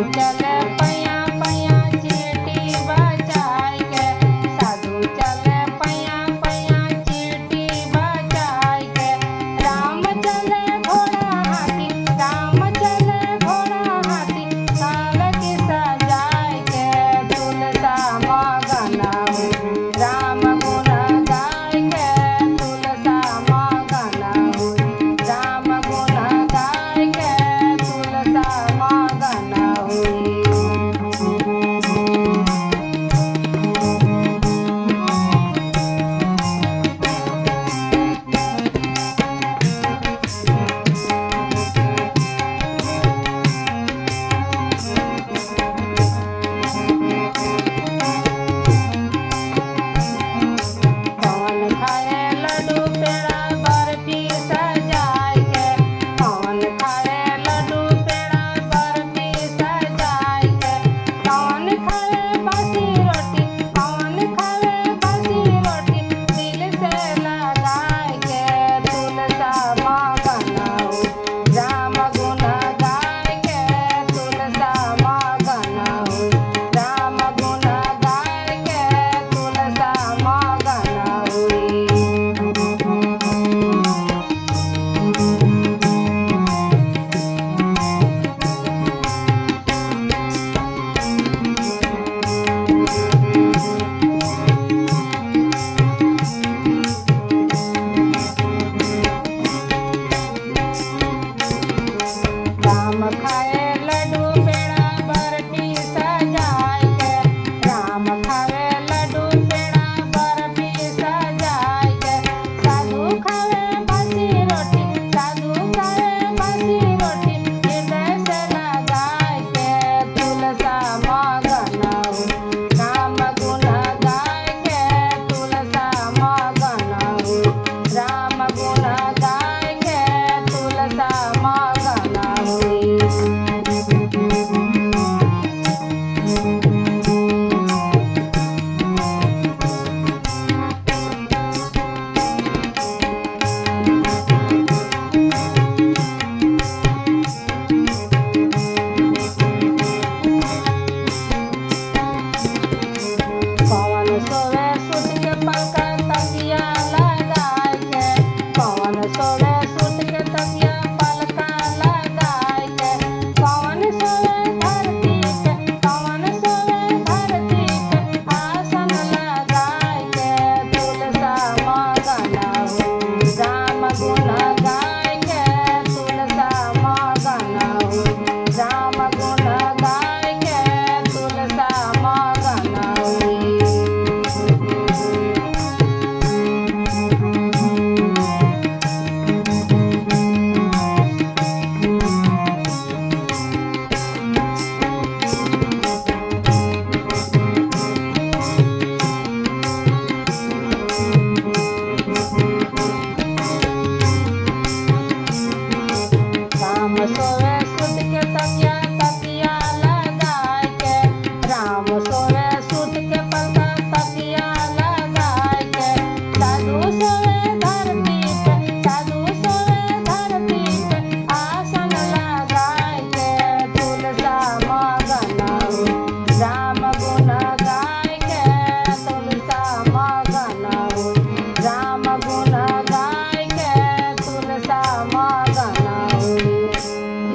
चले पैया पैया चींटी बजाए के, साधु चले पैया पैया चींटी बजाए के। राम चले घोड़ा हाथी, राम चले घोड़ा हाथी, काल की सजाए के। तुलसा मगन हुई राम गुण गाय के, तुलसा मगन हुई राम गुण गाय के, तुलसा मगन हुई। कौन खाए लड्डू पेड़ा बर्फी सजाए के, कौन खाए लड्डू पेड़ा बर्फी सजाए के। कौन खाए बासी रोटी, कौन खाए बासी रोटी, दिल से लगाए के। तुलसा मगन हुई राम गुण गाय के, तुलसा मगन हुई राम गुण गाय के, तुलसा मगन हुई। राम खाए लड्डू पेड़ा बर्फी सजाए के, राम खाए लड्डू पेड़ा बर्फी सजाए के। साधु खाए बासी रोटी, साधु खाए बासी रोटी, हृदय से लगाए के। तुलसा मगन हुई राम गुण गाय के, तुलसा मगन हुई राम गुण गाय के, तुलसा मगन हुई। पवन सोवे सूत के पंखा तकिया लगाए के, पवन सोवे सूत के तकिया पलका लगाए के। पवन सोवे धरती पे, पवन सोवे धरती पे, आसन लगाए के। तुलसा मगन हुई राम गुण गाय के, तुलसा मगन हुई राम गुण गाय के, तुलसा मगन हुई। राम सोवे सूत के तकिया